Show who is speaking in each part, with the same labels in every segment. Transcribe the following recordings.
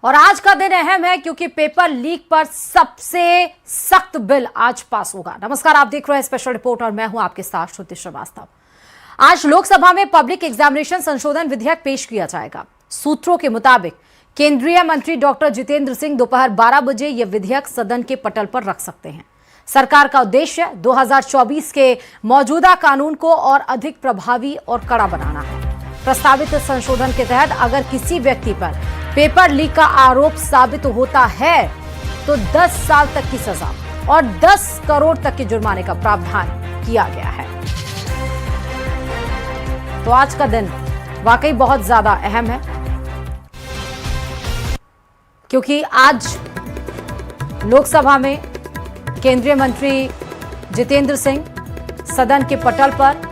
Speaker 1: और आज का दिन अहम है क्योंकि पेपर लीक पर सबसे सख्त बिल आज पास होगा। नमस्कार, आप देख रहे हैं स्पेशल रिपोर्ट और मैं हूं आपके साथ श्रुति श्रीवास्तव। आज लोकसभा में पब्लिक एग्जामिनेशन संशोधन विधेयक पेश किया जाएगा। सूत्रों के मुताबिक केंद्रीय मंत्री डॉक्टर जितेंद्र सिंह दोपहर 12 बजे यह विधेयक सदन के पटल पर रख सकते हैं। सरकार का उद्देश्य 2024 के मौजूदा कानून को और अधिक प्रभावी और कड़ा बनाना है। प्रस्तावित संशोधन के तहत अगर किसी व्यक्ति पर पेपर लीक का आरोप साबित होता है तो 10 साल तक की सजा और 10 करोड़ तक के जुर्माने का प्रावधान किया गया है। तो आज का दिन वाकई बहुत ज्यादा अहम है क्योंकि आज लोकसभा में केंद्रीय मंत्री जितेंद्र सिंह सदन के पटल पर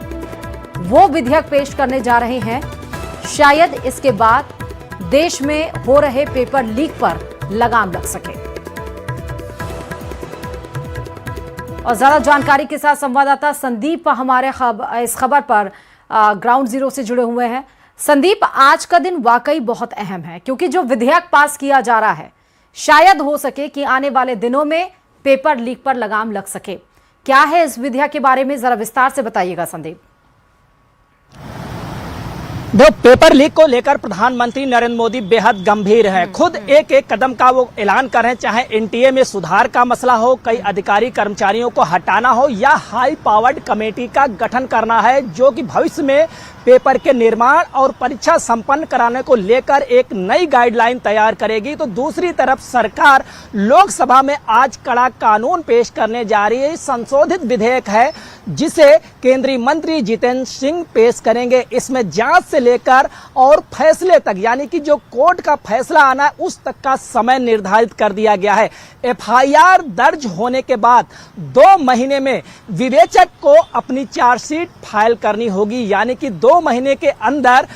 Speaker 1: वो विधेयक पेश करने जा रहे हैं। शायद इसके बाद देश में हो रहे पेपर लीक पर लगाम लग सके। और ज्यादा जानकारी के साथ संवाददाता संदीप हमारे इस खबर पर ग्राउंड जीरो से जुड़े हुए हैं। संदीप, आज का दिन वाकई बहुत अहम है क्योंकि जो विधेयक पास किया जा रहा है शायद हो सके कि आने वाले दिनों में पेपर लीक पर लगाम लग सके। क्या है इस विधेयक के बारे में, जरा विस्तार से बताइएगा संदीप।
Speaker 2: पेपर लीक को लेकर प्रधानमंत्री नरेंद्र मोदी बेहद गंभीर हैं। खुद एक एक कदम का वो ऐलान कर रहे हैं, चाहे एनटीए में सुधार का मसला हो, कई अधिकारी कर्मचारियों को हटाना हो या हाई पावर्ड कमेटी का गठन करना है जो कि भविष्य में पेपर के निर्माण और परीक्षा संपन्न कराने को लेकर एक नई गाइडलाइन तैयार करेगी। तो दूसरी तरफ सरकार लोकसभा में आज कड़ा कानून पेश करने जा रही है। संशोधित विधेयक है जिसे केंद्रीय मंत्री जितेंद्र सिंह पेश करेंगे। इसमें जांच से लेकर और फैसले तक, यानी कि जो कोर्ट का फैसला आना है उस तक का समय निर्धारित कर दिया गया है। एफआईआर दर्ज होने के बाद 2 महीने में विवेचक को अपनी चार्जशीट फाइल करनी होगी, यानी कि 2 महीने के अंदर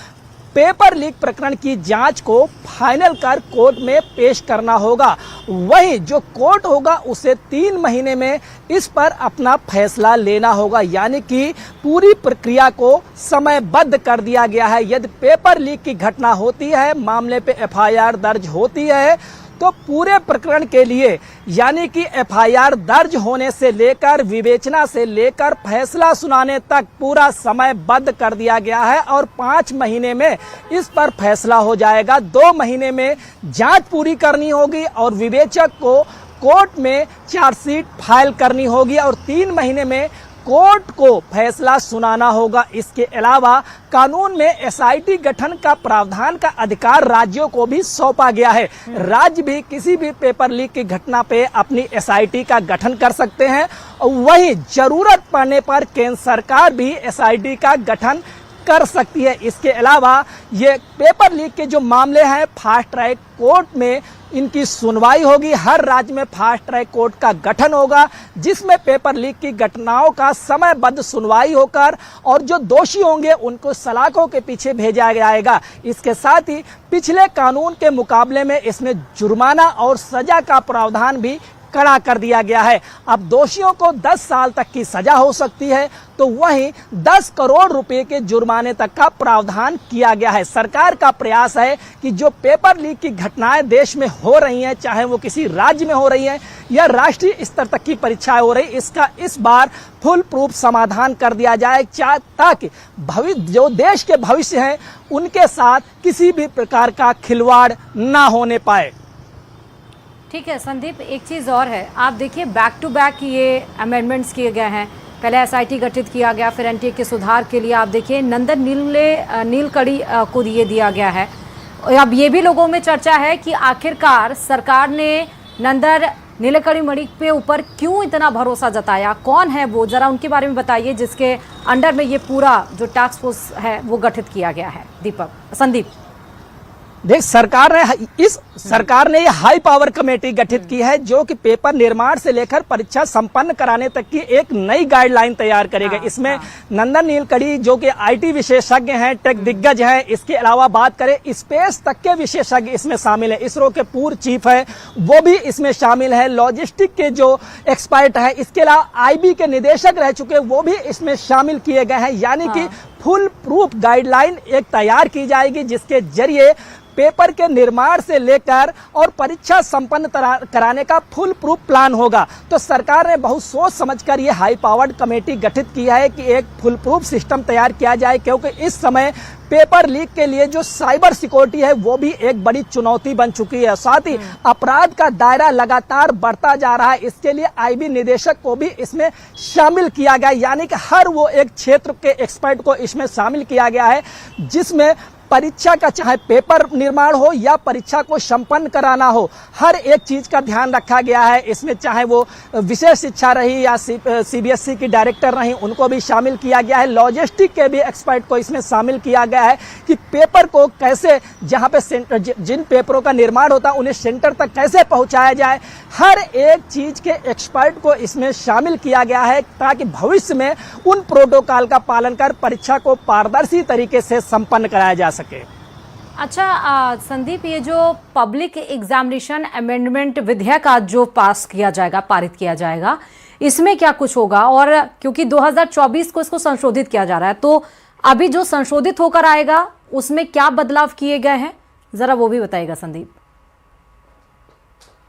Speaker 2: पेपर लीक प्रकरण की जांच को फाइनल कर कोर्ट में पेश करना होगा। वहीं जो कोर्ट होगा उसे 3 महीने में इस पर अपना फैसला लेना होगा, यानी कि पूरी प्रक्रिया को समयबद्ध कर दिया गया है। यदि पेपर लीक की घटना होती है, मामले पे एफआईआर दर्ज होती है तो पूरे प्रकरण के लिए, यानी कि एफआईआर दर्ज होने से लेकर विवेचना से लेकर फैसला सुनाने तक पूरा समयबद्ध कर दिया गया है और 5 महीने में इस पर फैसला हो जाएगा। 2 महीने में जांच पूरी करनी होगी और विवेचक को कोर्ट में चार्जशीट फाइल करनी होगी और 3 महीने में कोर्ट को फैसला सुनाना होगा। इसके अलावा कानून में एसआईटी गठन का प्रावधान का अधिकार राज्यों को भी सौंपा गया है। राज्य भी किसी भी पेपर लीक की घटना पे अपनी एसआईटी का गठन कर सकते हैं और वहीं जरूरत पड़ने पर केंद्र सरकार भी एसआईटी का गठन कर सकती है। इसके अलावा ये पेपर लीक के जो मामले हैं फास्ट ट्रैक कोर्ट में इनकी सुनवाई होगी। हर राज्य में फास्ट ट्रैक कोर्ट का गठन होगा जिसमें पेपर लीक की घटनाओं का समयबद्ध सुनवाई होकर और जो दोषी होंगे उनको सलाखों के पीछे भेजा जाएगा। इसके साथ ही पिछले कानून के मुकाबले में इसमें जुर्माना और सजा का प्रावधान भी कड़ा कर दिया गया है। अब दोषियों को 10 साल तक की सजा हो सकती है तो वहीं 10 करोड़ रुपए के जुर्माने तक का प्रावधान किया गया है। सरकार का प्रयास है कि जो पेपर लीक की घटनाएं देश में हो रही हैं, चाहे वो किसी राज्य में हो रही हैं या राष्ट्रीय स्तर तक की परीक्षाएं हो रही, इसका इस बार फुल प्रूफ समाधान कर दिया जाए ताकि जो देश के भविष्य हैं उनके साथ किसी भी प्रकार का खिलवाड़ ना होने पाए।
Speaker 1: ठीक है संदीप, एक चीज़ और है, आप देखिए बैक टू बैक ये अमेंडमेंट्स किए गए हैं। पहले एसआईटी गठित किया गया, फिर एनटीए के सुधार के लिए आप देखिए नंदन नीलकड़ी को ये दिया गया है। अब ये भी लोगों में चर्चा है कि आखिरकार सरकार ने नंदन नीलकड़ी मणि पे ऊपर क्यों इतना भरोसा जताया, कौन है वो, जरा उनके बारे में बताइए जिसके अंडर में ये पूरा जो टास्क फोर्स है वो गठित किया गया है। संदीप
Speaker 2: देख, सरकार ने ये हाई पावर कमेटी गठित की है जो कि पेपर निर्माण से लेकर परीक्षा संपन्न कराने तक की एक नई गाइडलाइन तैयार करेगा। इसमें नंदन नीलकड़ी जो कि आईटी विशेषज्ञ हैं, टेक दिग्गज हैं, इसके अलावा बात करें स्पेस तक के विशेषज्ञ इसमें शामिल है। इसरो के पूर्व चीफ है वो भी इसमें शामिल है। लॉजिस्टिक के जो एक्सपर्ट है, इसके अलावा आईबी के निदेशक रह चुके वो भी इसमें शामिल किए गए हैं। यानी कि फुल प्रूफ गाइडलाइन एक तैयार की जाएगी जिसके जरिए पेपर के निर्माण से लेकर और परीक्षा संपन्न कराने का फुल प्रूफ प्लान होगा। तो सरकार ने बहुत सोच समझकर ये हाई पावर्ड कमेटी गठित किया है कि एक फुल प्रूफ सिस्टम तैयार किया जाए, क्योंकि इस समय पेपर लीक के लिए जो साइबर सिक्योरिटी है वो भी एक बड़ी चुनौती बन चुकी है। साथ ही अपराध का दायरा लगातार बढ़ता जा रहा है। इसके लिए आईबी निदेशक को भी इसमें शामिल किया गया, यानी कि हर वो एक क्षेत्र के एक्सपर्ट को इसमें शामिल किया गया है, जिसमें परीक्षा का चाहे पेपर निर्माण हो या परीक्षा को संपन्न कराना हो, हर एक चीज का ध्यान रखा गया है। इसमें चाहे वो विशेष शिक्षा रही या सीबीएसई की डायरेक्टर रही, उनको भी शामिल किया गया है। लॉजिस्टिक के भी एक्सपर्ट को इसमें शामिल किया गया है कि पेपर को कैसे, जहां पे सेंटर, जिन पेपरों का निर्माण होता है उन्हें सेंटर तक कैसे पहुंचाया जाए, हर एक चीज के एक्सपर्ट को इसमें शामिल किया गया है, ताकि भविष्य में उन प्रोटोकॉल का पालन कर परीक्षा को पारदर्शी तरीके से संपन्न कराया जा सके।
Speaker 1: अच्छा संदीप, ये जो पब्लिक एग्जामिनेशन अमेंडमेंट विधेयक आज जो पास किया जाएगा, पारित किया जाएगा, इसमें क्या कुछ होगा? और क्योंकि 2024 को इसको संशोधित किया जा रहा है, तो अभी जो संशोधित होकर आएगा उसमें क्या बदलाव किए गए हैं, जरा वो भी बताइएगा संदीप।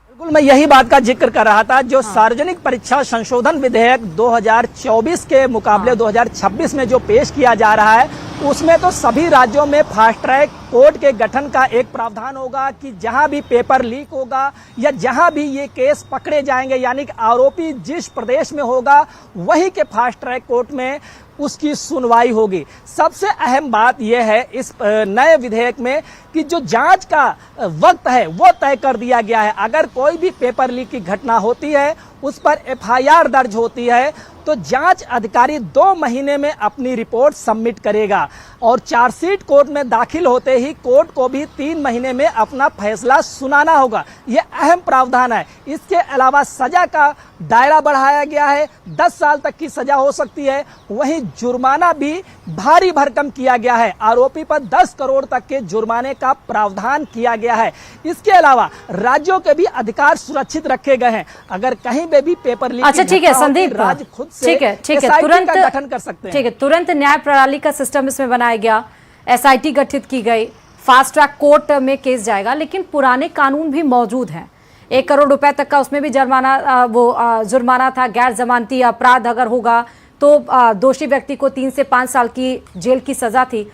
Speaker 2: बिल्कुल, मैं यही बात का जिक्र कर रहा था। जो सार्वजनिक परीक्षा संशोधन विधेयक 2024 के मुकाबले 2026 में जो पेश किया जा रहा है, उसमें तो सभी राज्यों में फास्ट ट्रैक कोर्ट के गठन का एक प्रावधान होगा कि जहां भी पेपर लीक होगा या जहां भी ये केस पकड़े जाएंगे, यानी कि आरोपी जिस प्रदेश में होगा वहीं के फास्ट ट्रैक कोर्ट में उसकी सुनवाई होगी। सबसे अहम बात यह है इस नए विधेयक में कि जो जांच का वक्त है वो तय कर दिया गया है। अगर कोई भी पेपर लीक की घटना होती है, उस पर एफआईआर दर्ज होती है, तो जांच अधिकारी 2 महीने में अपनी रिपोर्ट सबमिट करेगा और चार्जशीट कोर्ट में दाखिल होते ही कोर्ट को भी 3 महीने में अपना फैसला सुनाना होगा। यह अहम प्रावधान है। इसके अलावा सजा का दायरा बढ़ाया गया है, 10 साल तक की सजा हो सकती है। वहीं जुर्माना भी भारी भरकम किया गया है, आरोपी पर 10 करोड़ तक के जुर्माने का प्रावधान किया गया है। इसके अलावा राज्यों के भी अधिकार सुरक्षित रखे गए हैं। अगर कहीं पे भी पेपर लीक,
Speaker 1: अच्छा ठीक है संदीप,
Speaker 2: राज्य खुद
Speaker 1: ठीक है तुरंत
Speaker 2: गठन कर सकते हैं।
Speaker 1: ठीक है, तुरंत न्याय प्रणाली का सिस्टम इसमें बनाया गया, एसआईटी गठित की गई, फास्ट ट्रैक कोर्ट में केस जाएगा, लेकिन पुराने कानून भी मौजूद हैं। 1 करोड़ रुपए तक का उसमें भी जुर्माना था। गैर जमानती अपराध अगर होगा तो दोषी व्यक्ति को 3 से 5 साल की जेल की सजा थी।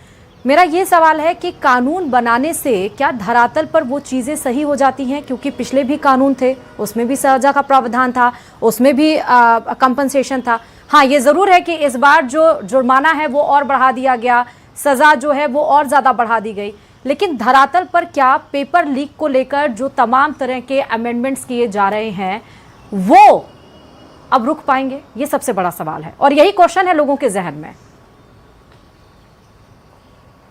Speaker 1: मेरा ये सवाल है कि कानून बनाने से क्या धरातल पर वो चीज़ें सही हो जाती हैं? क्योंकि पिछले भी कानून थे, उसमें भी सजा का प्रावधान था, उसमें भी कंपनसेशन था। हाँ, ये ज़रूर है कि इस बार जो जुर्माना है वो और बढ़ा दिया गया, सज़ा जो है वो और ज़्यादा बढ़ा दी गई, लेकिन धरातल पर क्या पेपर लीक को लेकर जो तमाम तरह के अमेंडमेंट्स किए जा रहे हैं वो अब रुक पाएंगे? ये सबसे बड़ा सवाल है और यही क्वेश्चन है लोगों के जहन में।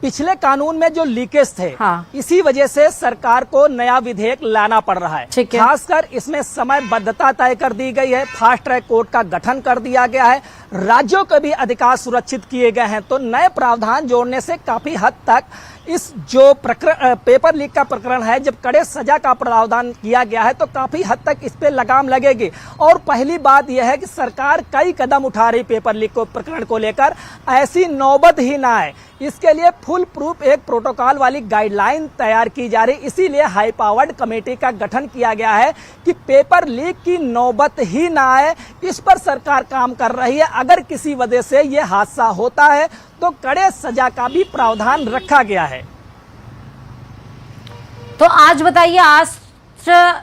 Speaker 2: पिछले कानून में जो लीकेज थे,
Speaker 1: हाँ।
Speaker 2: इसी वजह से सरकार को नया विधेयक लाना पड़ रहा है। खासकर इसमें समयबद्धता तय कर दी गई है, फास्ट ट्रैक कोर्ट का गठन कर दिया गया है, राज्यों के भी अधिकार सुरक्षित किए गए हैं। तो नए प्रावधान जोड़ने से काफी हद तक इस जो पेपर लीक का प्रकरण है, जब कड़े सजा का प्रावधान किया गया है, तो काफी हद तक इस पे लगाम लगेगी। और पहली बात यह है कि सरकार कई कदम उठा रही पेपर लीक को प्रकरण को लेकर, ऐसी नौबत ही ना आए इसके लिए फुल प्रूफ एक प्रोटोकॉल वाली गाइडलाइन तैयार की जा रही। इसीलिए हाई पावर्ड कमेटी का गठन किया गया है कि पेपर लीक की नौबत ही ना आए, इस पर सरकार काम कर रही है। अगर किसी वजह से यह हादसा होता है तो कड़े सजा का भी प्रावधान रखा गया है।
Speaker 1: तो आज बताइए, आज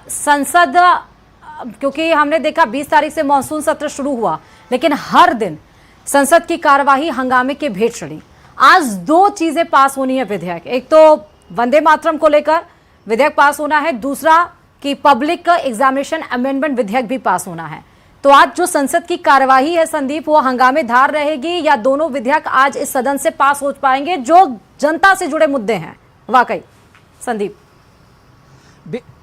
Speaker 1: संसद, क्योंकि हमने देखा 20 तारीख से मानसून सत्र शुरू हुआ, लेकिन हर दिन संसद की कार्यवाही हंगामे के भेंट चढ़ी। आज 2 चीजें पास होनी है विधेयक, एक तो वंदे मातरम को लेकर विधेयक पास होना है, दूसरा कि पब्लिक एग्जामिनेशन अमेंडमेंट विधेयक भी पास होना है। तो आज जो संसद की कार्यवाही है संदीप, वो हंगामेदार रहेगी या दोनों विधेयक आज इस सदन से पास हो पाएंगे जो जनता से जुड़े मुद्दे हैं? वाकई संदीप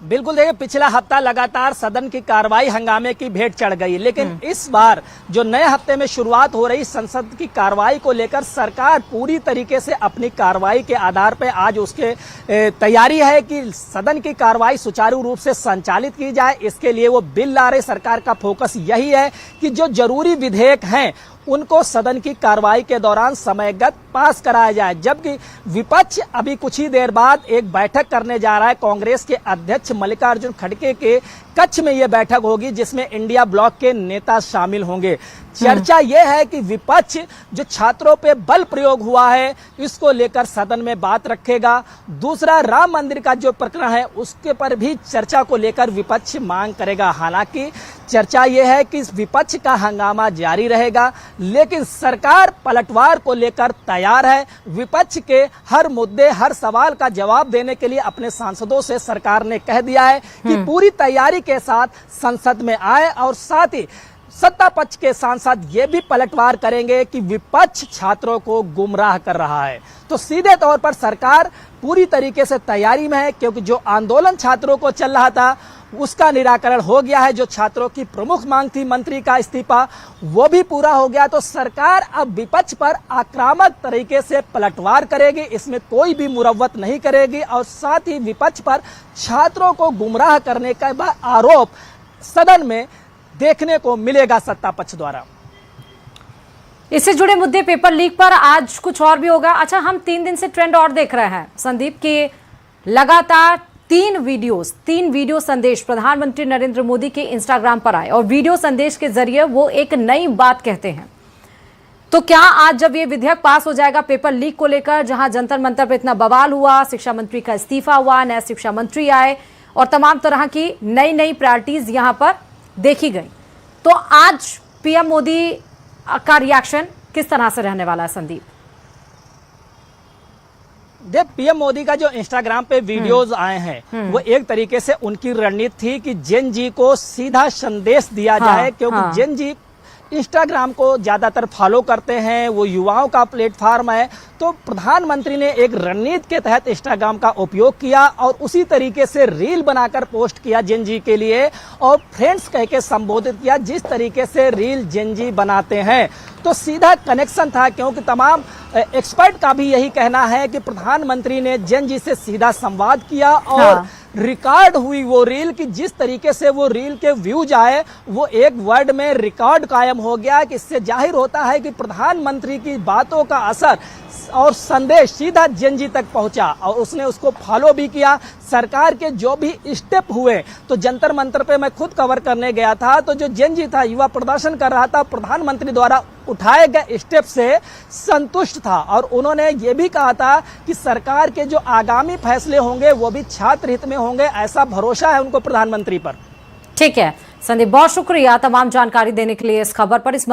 Speaker 2: बिल्कुल, देखिए पिछला हफ्ता लगातार सदन की कार्रवाई हंगामे की भेंट चढ़ गई, लेकिन इस बार जो नए हफ्ते में शुरुआत हो रही संसद की कार्रवाई को लेकर सरकार पूरी तरीके से अपनी कार्रवाई के आधार पर आज उसके तैयारी है कि सदन की कार्रवाई सुचारू रूप से संचालित की जाए। इसके लिए वो बिल ला रहे। सरकार का फोकस यही है कि जो जरूरी विधेयक हैं उनको सदन की कार्रवाई के दौरान समयगत पास कराया जाए। जबकि विपक्ष अभी कुछ ही देर बाद एक बैठक करने जा रहा है। कांग्रेस के अध्यक्ष मल्लिकार्जुन खड़गे के कक्ष में यह बैठक होगी, जिसमें इंडिया ब्लॉक के नेता शामिल होंगे। चर्चा यह है कि विपक्ष जो छात्रों पे बल प्रयोग हुआ है, इसको लेकर सदन में बात रखेगा। दूसरा, राम मंदिर का जो प्रकरण है, उसके पर भी चर्चा को लेकर विपक्ष मांग करेगा। हालांकि चर्चा यह है कि विपक्ष का हंगामा जारी रहेगा, लेकिन सरकार पलटवार को लेकर तैयार है। विपक्ष के हर मुद्दे, हर सवाल का जवाब देने के लिए अपने सांसदों से सरकार ने कह दिया है कि पूरी तैयारी के साथ संसद में आए, और साथ ही सत्ता पक्ष के सांसद ये भी पलटवार करेंगे कि विपक्ष छात्रों को गुमराह कर रहा है। तो सीधे तौर पर सरकार पूरी तरीके से तैयारी में है, क्योंकि जो आंदोलन छात्रों को चल रहा था उसका निराकरण हो गया है। जो छात्रों की प्रमुख मांग थी मंत्री का इस्तीफा, वो भी पूरा हो गया। तो सरकार अब विपक्ष पर आक्रामक तरीके से पलटवार करेगी, इसमें कोई भी मुरव्वत नहीं करेगी, और साथ ही विपक्ष पर छात्रों को गुमराह करने का आरोप सदन में देखने को मिलेगा सत्ता पक्ष द्वारा।
Speaker 1: इससे जुड़े मुद्दे, पेपर लीक पर आज कुछ और भी होगा। अच्छा, हम 3 दिन से ट्रेंड और देख रहे हैं संदीप के लगातार 3 वीडियो संदेश प्रधानमंत्री नरेंद्र मोदी के इंस्टाग्राम पर आए, और वीडियो संदेश के जरिए वो एक नई बात कहते हैं। तो क्या आज जब ये विधेयक पास हो जाएगा पेपर लीक को लेकर, जहां जंतर मंतर पर इतना बवाल हुआ, शिक्षा मंत्री का इस्तीफा हुआ, नए शिक्षा मंत्री आए और तमाम तरह की नई प्रायोरिटीज यहां पर देखी गई, तो आज पीएम मोदी का रिएक्शन किस तरह से रहने वाला है संदीप?
Speaker 2: देख, पीएम मोदी का जो इंस्टाग्राम पे वीडियोस आए हैं, वो एक तरीके से उनकी रणनीति थी कि जेन जी को सीधा संदेश दिया जाए, क्योंकि जेन जी इंस्टाग्राम को ज्यादातर फॉलो करते हैं, वो युवाओं का प्लेटफॉर्म है। तो प्रधानमंत्री ने एक रणनीति के तहत इंस्टाग्राम का उपयोग किया और उसी तरीके से रील बनाकर पोस्ट किया जेन जी के लिए, और फ्रेंड्स कह के संबोधित किया। जिस तरीके से रील जेन जी बनाते हैं, तो सीधा कनेक्शन था, क्योंकि तमाम एक्सपर्ट का भी यही कहना है कि प्रधानमंत्री ने जेन जी से सीधा संवाद किया, और रिकॉर्ड हुई वो रील कि जिस तरीके से वो रील के व्यूज आए, वो एक वर्ड में रिकॉर्ड कायम हो गया। कि इससे जाहिर होता है कि प्रधानमंत्री की बातों का असर और संदेश सीधा जेन जी तक पहुंचा, और उसने उसको फॉलो भी किया। सरकार के जो भी स्टेप हुए, तो जंतर मंतर पे मैं खुद कवर करने गया था, तो जो जेन जी था, युवा प्रदर्शन कर रहा था, प्रधानमंत्री द्वारा उठाए गए स्टेप से संतुष्ट था, और उन्होंने ये भी कहा था कि सरकार के जो आगामी फैसले होंगे वो भी छात्र हित में होंगे। ऐसा भरोसा है उनको प्रधानमंत्री पर।
Speaker 1: ठीक है संदीप, बहुत शुक्रिया तमाम जानकारी देने के लिए इस खबर पर। इस